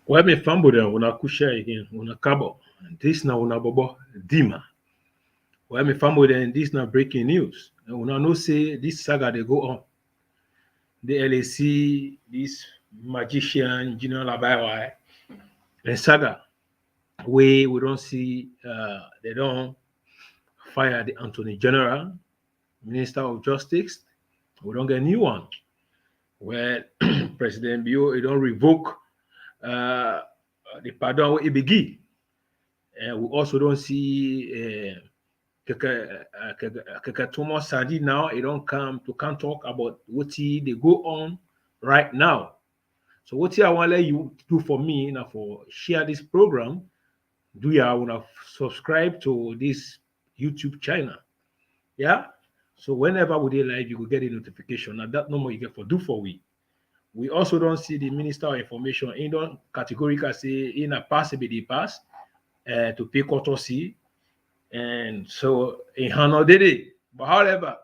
Why me fambo then una kusha again, una kabo. This na una bobo dima. Why me fambo then this na breaking news. And una know say this saga they go on. The LAC, this magician, General Labai, and saga where we don't see they don't fire the Attorney General, Minister of Justice. We don't get a new one. Where President Bio he don't revoke uh, the pardon where he begin. And we also don't see Keke Thomas Sadi now. He don't come to can talk about what he they go on right now. So what I want to let you do for me now for share this program. Do you want to subscribe to this YouTube channel? Yeah. So whenever we do live, you will get a notification. And that number you get for do for we. We also don't see the Minister of Information in don't categorically say in a pass the pass to pay courtesy. And so in Hano did it. But however,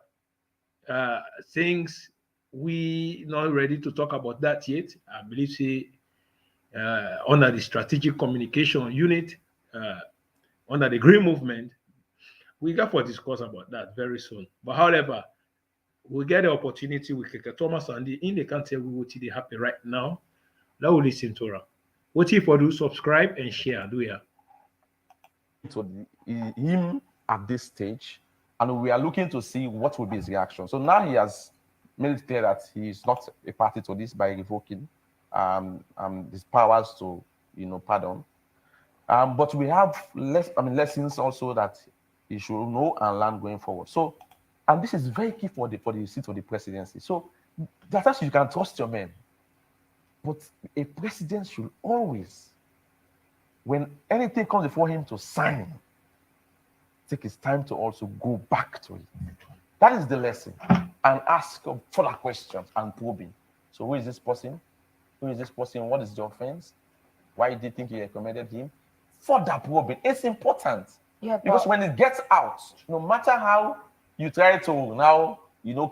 things we not ready to talk about that yet. I believe say under the strategic communication unit, uh, under the green movement, we got for discuss about that very soon. But however, we get the opportunity with Keke Thomas and in the country we will see happen right now. Now we listen to her. What if you do subscribe and share? Do ya? To him at this stage, and we are looking to see what will be his reaction. So now he has made it clear that he is not a party to this by revoking his powers to, pardon. But we have lessons also that he should know and learn going forward. So, and this is very key for the seat of the presidency. So that's actually you can trust your men, but a president should always, when anything comes before him to sign, take his time to also go back to it. That is the lesson. And ask further questions and probing. So who is this person? Who is this person? What is the offense? Why do you think he recommended him? Further probing. It's important. Yeah, because when it gets out, no matter how you try to now,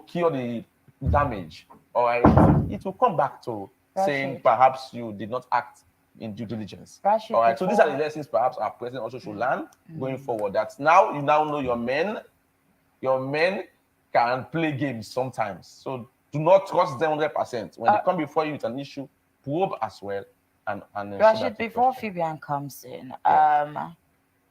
cure the damage, all right, it will come back to saying perhaps you did not act in due diligence. All right, so these are the lessons perhaps our president also should learn going forward. That now you now know your men can play games sometimes. So do not trust them 100%. When they come before you with an issue, probe as well. And Rashid, before Fabian comes in,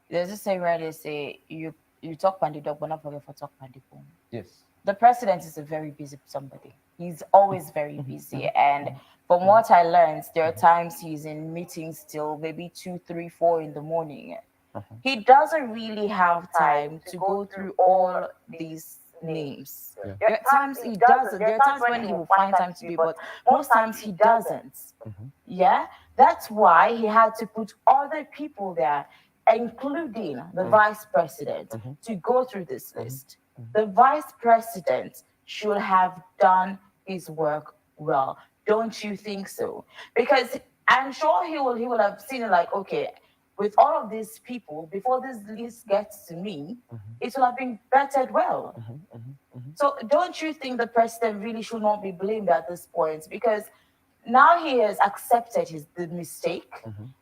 there's this saying where they say you talk pandi dog, but not forget for talk pandi boom. Yes. The president is a very busy somebody. He's always very busy. And from what I learned, there are times he's in meetings till maybe 2, 3, 4 in the morning. He doesn't really have time to go through all these names. There are times he doesn't. There are times when he will find time to do, but most times he doesn't. Yeah, that's why he had to put other people there, including the vice president, to go through this list. The vice president should have done his work well. Don't you think so? Because I'm sure he will have seen it like, okay, with all of these people, before this list gets to me, it will have been vetted well. So don't you think the president really should not be blamed at this point? Because now he has accepted the mistake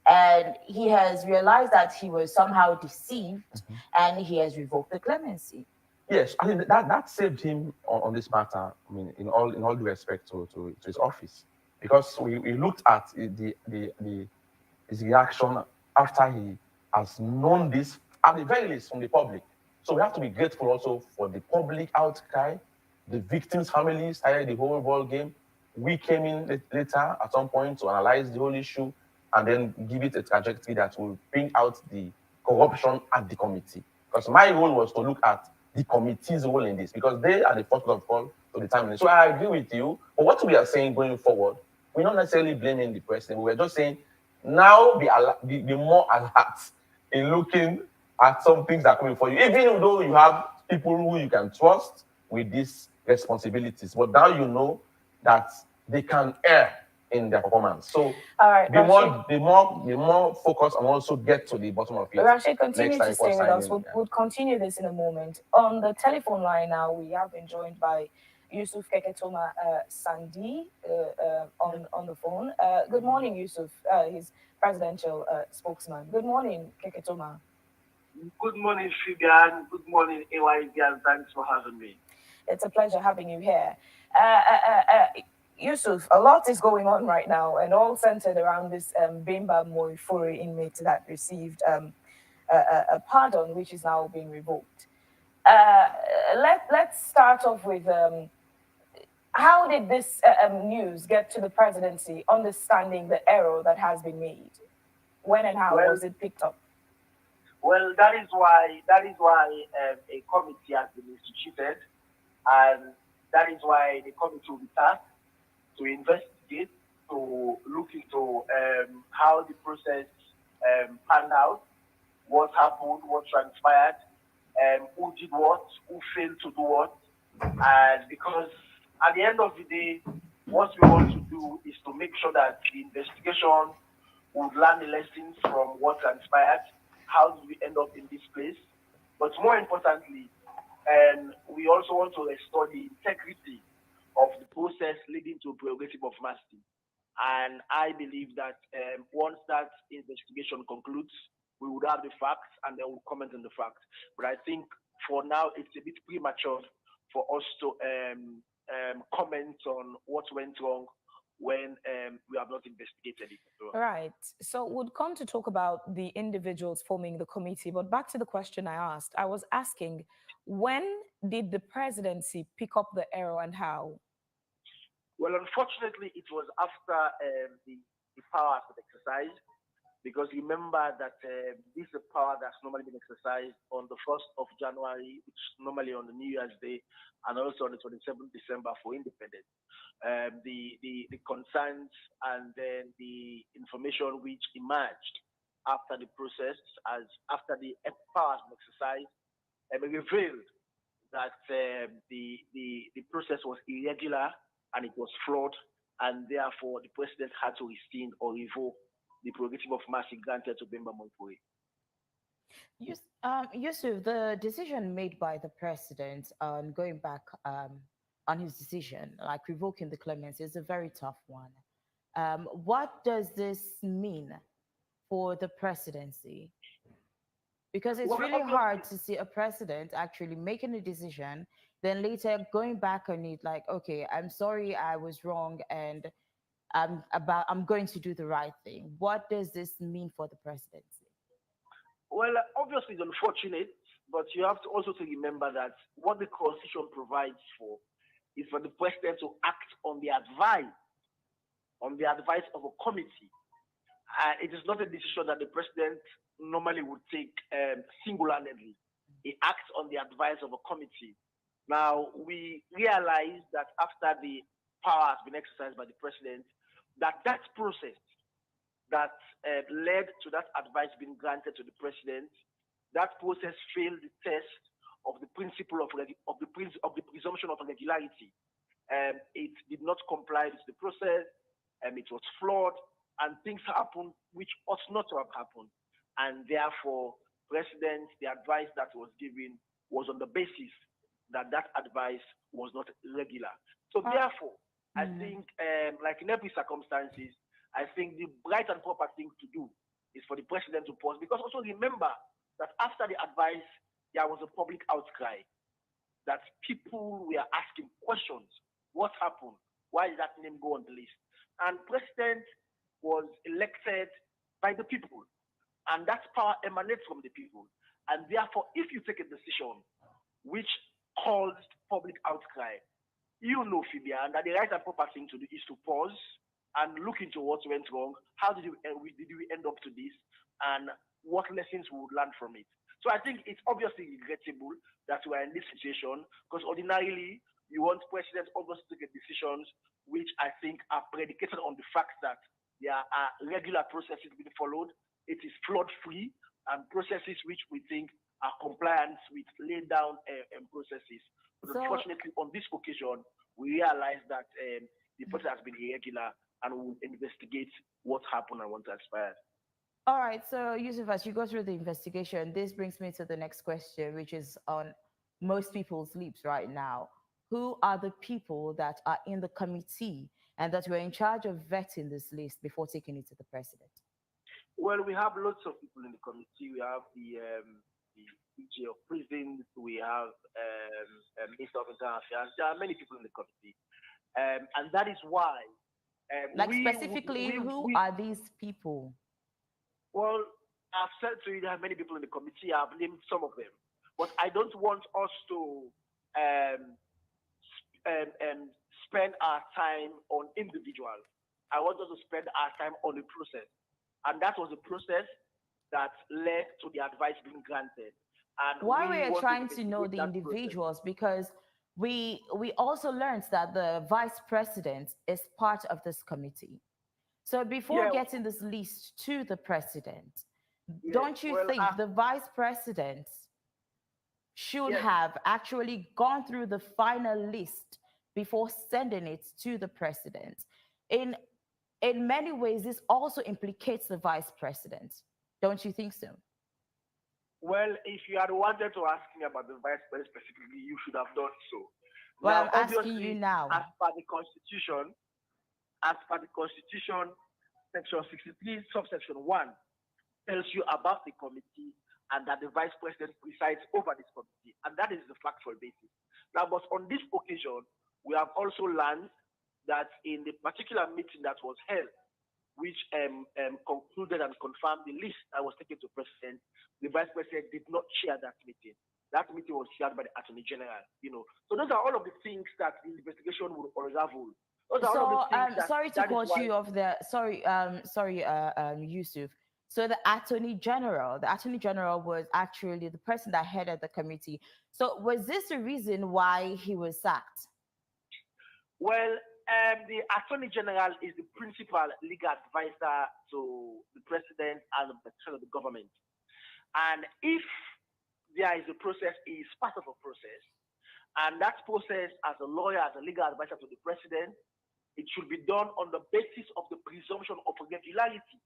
and he has realized that he was somehow deceived and he has revoked the clemency. Yes, I mean that saved him on this matter. I mean, in all due respect to his office, because we looked at his reaction after he has known this, at the very least from the public. So we have to be grateful also for the public outcry, the victims' families started the whole ball game. We came in later at some point to analyze the whole issue and then give it a trajectory that will bring out the corruption at the committee. Because my role was to look at the committee's role in this, because they are the first of all to determine it. So I agree with you. But what we are saying going forward, we're not necessarily blaming the president. We're just saying now be more alert in looking at some things that are coming for you, even though you have people who you can trust with these responsibilities. But now you know that they can err in their performance. So all right, be more focused and also get to the bottom of it. Rashid, continue to stay with us. We'll continue this in a moment. On the telephone line now, we have been joined by Yusuf Keketoma Sandi on the phone. Good morning, Yusuf. He's presidential spokesman. Good morning, Keketoma. Good morning, Fibian. Good morning, AYD, and thanks for having me. It's a pleasure having you here. Uh, uh, uh, uh, Yusuf, a lot is going on right now, and all centered around this Bimba Moifuri inmate that received a pardon, which is now being revoked. Uh, let's start off with how did this news get to the presidency, understanding the error that has been made? When and how Well, was it picked up? well, that is why a committee has been instituted, and that is why the committee will be tasked to investigate, to look into how the process panned out, what happened, what transpired, who did what, who failed to do what, and because at the end of the day, what we want to do is to make sure that the investigation would learn the lessons from what transpired, how did we end up in this place, but more importantly, we also want to restore the integrity of the process leading to prerogative of mercy. And I believe that once that investigation concludes, we would have the facts and then we'll comment on the facts. But I think for now, it's a bit premature for us to comment on what went wrong when we have not investigated it. So, Right. So we'd come to talk about the individuals forming the committee, but back to the question I asked. I was asking, when did the presidency pick up the error and how? well, unfortunately, it was after the power has been exercised because remember that this is a power that's normally been exercised on the 1st of January, which is normally on the New Year's Day, and also on the 27th December for independence. The concerns and then the information which emerged after the process, as after the power has been exercised, revealed that the process was irregular and it was flawed, and therefore the president had to rescind or revoke the prerogative of mercy granted to Bemba Moipuri. Yusuf, the decision made by the president on going back on his decision, like revoking the clemency, is a very tough one. What does this mean for the presidency? Because it's Well, really hard obviously, to see a president actually making a decision, then later going back on it, like, okay, I'm sorry, I was wrong, and I'm going to do the right thing. What does this mean for the presidency? obviously, it's unfortunate, but you have to also to remember that what the constitution provides for is for the president to act on the advice of a committee. It is not a decision that the president normally would take single-handedly. He acts on the advice of a committee. Now, we realize that after the power has been exercised by the president, that process that led to that advice being granted to the president, that process failed the test of the principle of the presumption of regularity. It did not comply with the process, it was flawed, and things happened which ought not to have happened. And therefore, President, the advice that was given was on the basis that that advice was not regular. So therefore, I Mm. think, like in every circumstances, I think the right and proper thing to do is for the president to pause. Because also remember that after the advice, there was a public outcry that people were asking questions. What happened? Why did that name go on the list? And president was elected by the people, and that power emanates from the people. And therefore, if you take a decision which caused public outcry, you know, Fabian, that the right and proper thing to do is to pause and look into what went wrong. How did we end up to this, and what lessons we would learn from it? So I think it's obviously regrettable that we are in this situation because ordinarily you want presidents always to take decisions which I think are predicated on the fact that there are regular processes being followed. It is flood free and processes which we think are compliant with laid down processes. But So, unfortunately, on this occasion, we realize that the process has been irregular and we will investigate what happened and what transpired. all right. So, Yusuf, as you go through the investigation, this brings me to the next question, which is on most people's lips right now. who are the people that are in the committee and that were in charge of vetting this list before taking it to the president? Well, we have lots of people in the committee. We have the PG of prisons. We have Minister of Internal Affairs. There are many people in the committee, and that is why. Like specifically, who are these people? Well, I've said to you there are many people in the committee. I've named some of them, but I don't want us to spend our time on individuals. I want us to spend our time on the process. And that was the process that led to the advice being granted. And why we are trying to know the individuals, because we also learned that the vice president is part of this committee. So before getting this list to the president, don't you think the vice president should have actually gone through the final list before sending it to the president? In many ways, this also implicates the vice president. Don't you think so? Well, if you had wanted to ask me about the vice president specifically, you should have done so. Well, now, I'm asking you now. As per the Constitution, Section 63, subsection 1, tells you about the committee and that the vice president presides over this committee. And that is the factual basis. Now, but on this occasion, we have also learned that in the particular meeting that was held, which concluded and confirmed the list that was taken to president, the vice president did not chair that meeting. That meeting was chaired by the attorney general. So those are all of the things that the investigation would unravel. Sorry to cut you off there. Sorry, Yusuf. So the attorney general was actually the person that headed the committee. So was this the reason why he was sacked? Well, the Attorney General is the principal legal advisor to the president and the head of the government. And if there is a process, he is part of a process. And that process, as a lawyer, as a legal advisor to the president, it should be done on the basis of the presumption of regularity,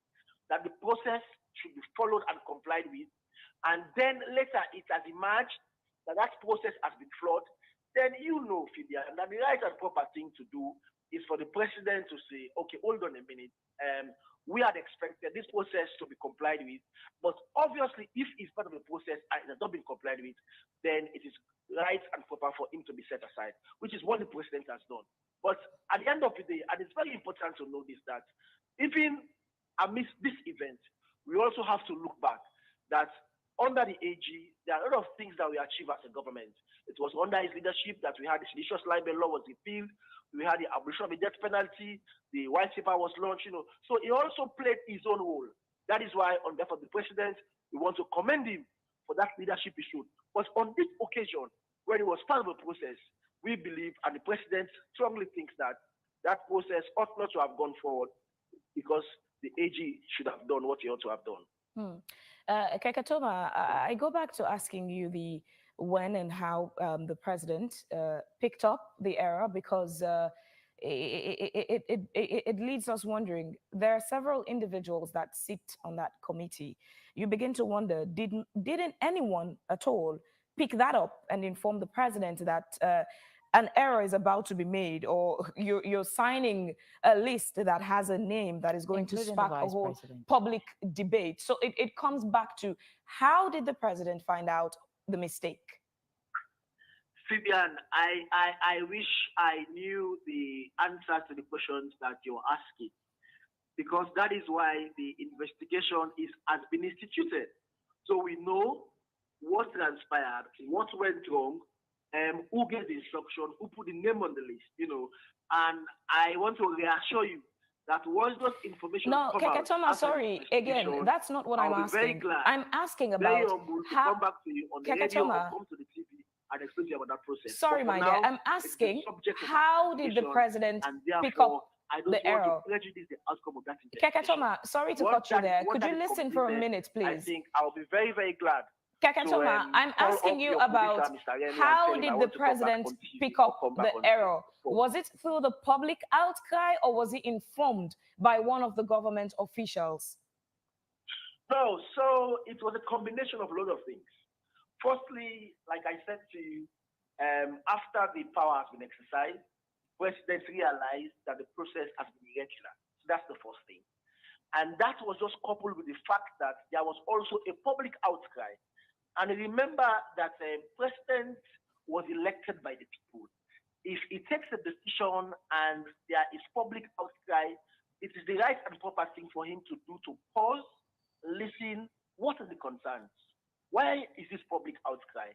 that the process should be followed and complied with. And then later it has emerged that that process has been flawed. Then Fibian, that the right and proper thing to do is for the president to say, okay, hold on a minute. We had expected this process to be complied with, but obviously if it's part of the process and it has not been complied with, then it is right and proper for him to be set aside, which is what the president has done. But at the end of the day, and it's very important to know this, that even amidst this event, we also have to look back that under the AG, there are a lot of things that we achieved as a government. It was under his leadership that we had the seditious libel law was repealed, we had the abolition of the death penalty, the white paper was launched, So he also played his own role. That is why, on behalf of the president, we want to commend him for that leadership issue. But on this occasion, when it was part of the process, we believe, and the president strongly thinks that that process ought not to have gone forward because the AG should have done what he ought to have done. Kekatoma, I go back to asking you the when and how the president picked up the error, because it leads us wondering. There are several individuals that sit on that committee. You begin to wonder, didn't anyone at all pick that up and inform the president that an error is about to be made, or you're signing a list that has a name that is going to spark a whole public debate? So it comes back to, how did the president find out the mistake? Fabian, I wish I knew the answer to the questions that you're asking, because that is why the investigation has been instituted. So we know what transpired, what went wrong, who gave the instruction, who put the name on the list, And I want to reassure you that once those information no, Kekatoma, sorry, again, that's not what I'm asking. Very glad, I'm asking about how to come back to you on the radio or come to the TV and explain to you about that process. Sorry, my dear, I'm asking, how did the president pick up the error? Prejudice the outcome of that Kekatoma, sorry to cut you there. Could you listen for a minute, please? I think I'll be very, very glad. Kekatoma, I'm asking you about how did the president pick up the error? Was it through the public outcry, or was he informed by one of the government officials? No, so it was a combination of a lot of things. Firstly, like I said to you, after the power has been exercised, presidents realized that the process has been irregular. So that's the first thing. And that was just coupled with the fact that there was also a public outcry. And remember that president was elected by the people. If he takes a decision and there is public outcry, it is the right and proper thing for him to do to pause, listen, what are the concerns? Why is this public outcry?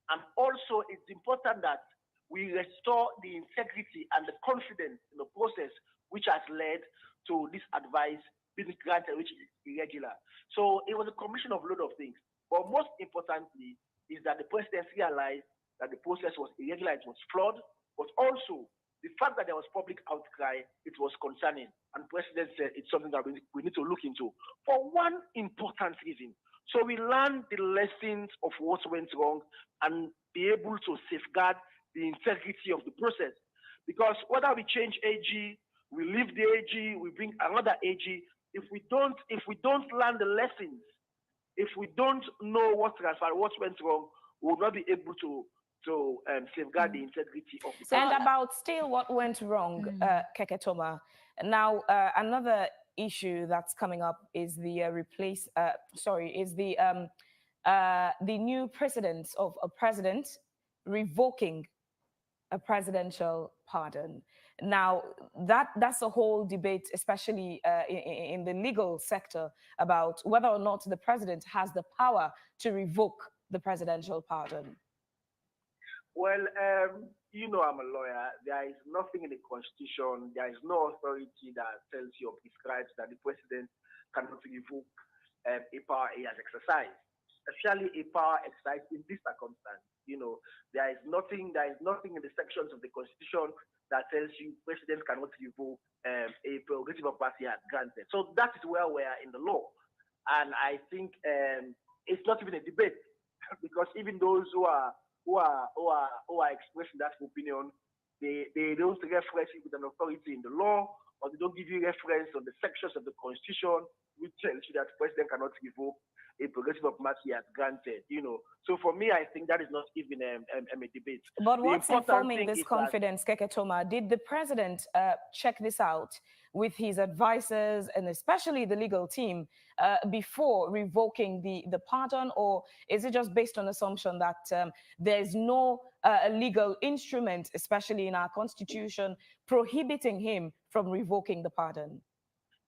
And also, it's important that we restore the integrity and the confidence in the process which has led to this advice being granted, which is irregular. So it was a combination of a lot of things. But most importantly is that the president realized that the process was irregular, it was flawed, but also the fact that there was public outcry, it was concerning. And the president said it's something that we need to look into for one important reason. So we learn the lessons of what went wrong and be able to safeguard the integrity of the process. Because whether we change AG, we leave the AG, we bring another AG, if we don't learn the lessons, if we don't know what transpired, what went wrong, we will not be able to safeguard the integrity of the process. And about still what went wrong, Keketoma. Now, another issue that's coming up is the the new precedence of a president revoking a presidential pardon. Now, that's a whole debate, especially in the legal sector, about whether or not the president has the power to revoke the presidential pardon. Well, I'm a lawyer. There is nothing in the Constitution, there is no authority that tells you or prescribes that the president cannot revoke a power he has exercised, especially a power exercised in this circumstance. There is nothing in the sections of the Constitution that tells you presidents cannot revoke a prerogative of power he has granted. So that is where we are in the law. And I think it's not even a debate because even those who are expressing that opinion, they don't reference it with an authority in the law, or they don't give you reference on the sections of the Constitution which tells you that the president cannot revoke a prerogative of power he has granted. So for me, I think that is not even a debate. But what's informing this confidence, Keketoma? Did the president check this out with his advisors and especially the legal team before revoking the pardon, or is it just based on assumption that there's no legal instrument, especially in our Constitution, prohibiting him from revoking the pardon?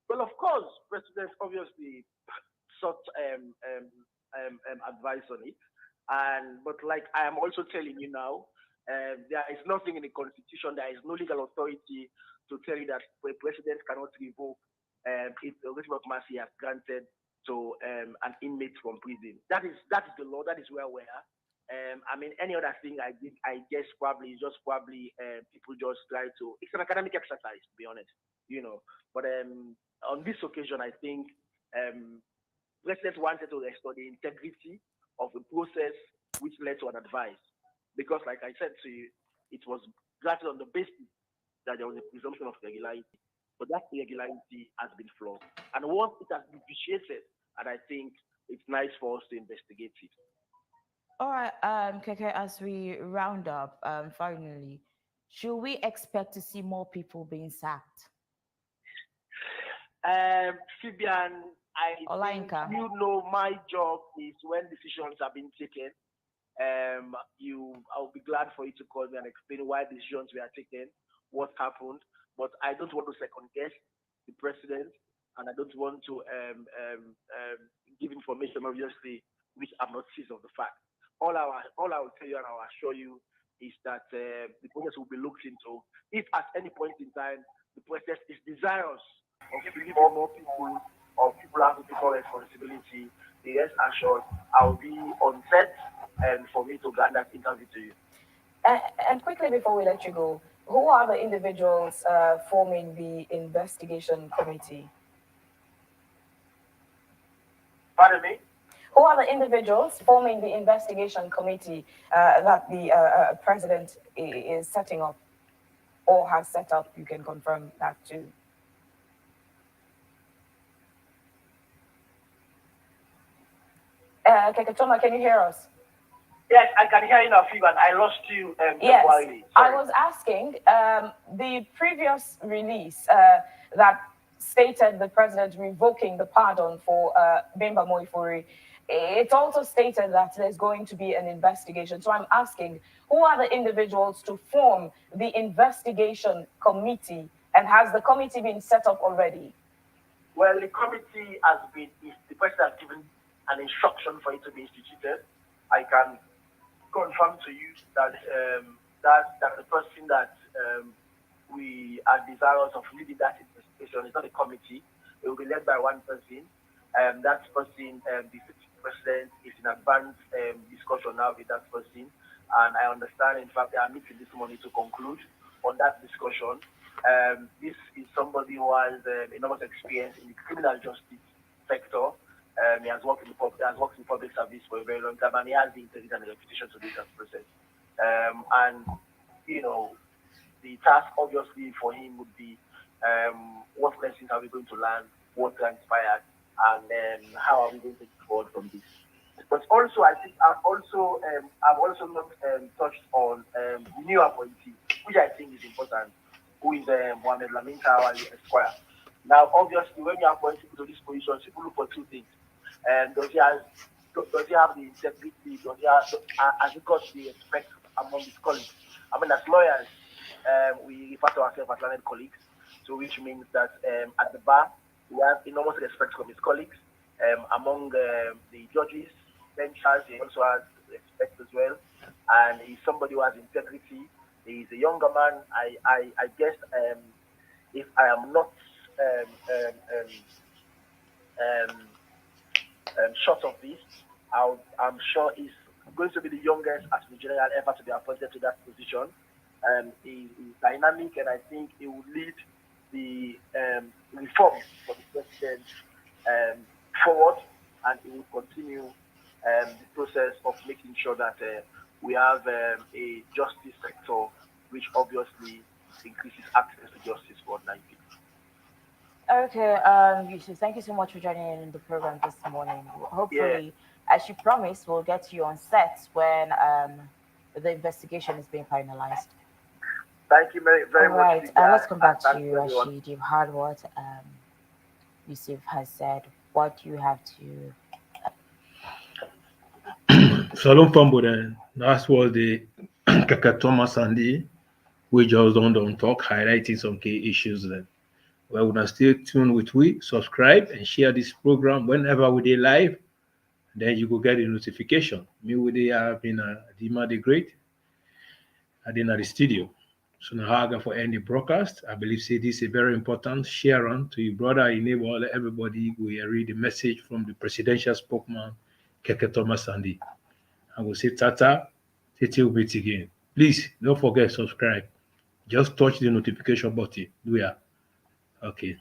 Well, of course, president obviously sought advice on it, but like I am also telling you now, there is nothing in the Constitution, there is no legal authority to tell you that a president cannot revoke a prerogative of mercy he has granted to an inmate from prison. That is the law. That is where we are. Any other thing I guess probably people just try to. It's an academic exercise, to be honest. But on this occasion, I think president wanted to restore the integrity of the process which led to an advice. Because, like I said to you, it was granted on the basis that there was a presumption of regularity. But that irregularity has been flawed. And once it has been vitiated, and I think it's nice for us to investigate it. All right, Keke, as we round up, finally, should we expect to see more people being sacked? Fibian, my job is when decisions have been taken. I'll be glad for you to call me and explain why decisions were taken, what happened. But I don't want to second guess the president, and I don't want to give information, obviously, which I'm not seized of the fact. All I will tell you and I will assure you is that the process will be looked into. If at any point in time the process is desirous of giving more people or people have to take more responsibility, the rest assured I'll be on set and for me to grant that interview to you. And quickly before we let you go, who are the individuals forming the investigation committee? Pardon me? Who are the individuals forming the investigation committee that the president is setting up or has set up? You can confirm that too. Keketoma, can you hear us? Yes, I can hear you now, Fiban. I lost you Yes, temporarily. I Sorry. was asking the previous release that stated the president revoking the pardon for Bimba Moifuri. It also stated that there's going to be an investigation. So I'm asking, who are the individuals to form the investigation committee, and has the committee been set up already? Well, the committee has been, if the president has given an instruction for it to be instituted, I can confirm to you that that the person that we are desirous of leading that investigation is not a committee. It will be led by one person. That person, the president, is in advanced discussion now with that person. And I understand, in fact, they are meeting this morning to conclude on that discussion. This is somebody who has enormous experience in the criminal justice sector. He has worked in public service for a very long time, and he has the integrity and the reputation to lead that process. And you know, the task obviously for him would be what lessons are we going to learn, what transpired, and how are we going to move forward from this. But also, I think I've also not touched on the new appointee, which I think is important, who is Mohamed Lamin Tawali Esquire. Now, obviously, when you appoint people to this position, people look for two things. Does he have the integrity? Has he got the respect among his colleagues? I mean, as lawyers, we refer to ourselves as learned colleagues, so which means that at the bar, we have enormous respect from his colleagues. Among the judges, benchers, he also has respect as well. And he's somebody who has integrity. He's a younger man. I guess if I am not short of this, I'm sure he's going to be the youngest Attorney General ever to be appointed to that position. He's dynamic, and I think he will lead the reforms for the president forward, and he will continue the process of making sure that we have a justice sector which obviously increases access to justice for ordinary people. Okay, Yusuf, thank you so much for joining in the program this morning. Hopefully, as you promised, we'll get you on set when the investigation is being finalized. Thank you very All much. right, let's come back to you, everyone. Rashid. You've heard what Yusuf has said. What do you have to? Salon Fambo then. That's what the Kaka Thomas and the we just don't talk, highlighting some key issues then. Well, we're gonna stay tuned with we, subscribe and share this program whenever we do live. Then you will get a notification. Me with the have been Dima the Great. I did at the studio. So now I got for any broadcast. I believe say this is very important. Share on to your brother, your neighbor, everybody. We read the message from the presidential spokesman, Keke Thomas Sandy. I will say Tata, till we meet again. Please don't forget subscribe. Just touch the notification button. Do ya? Okay.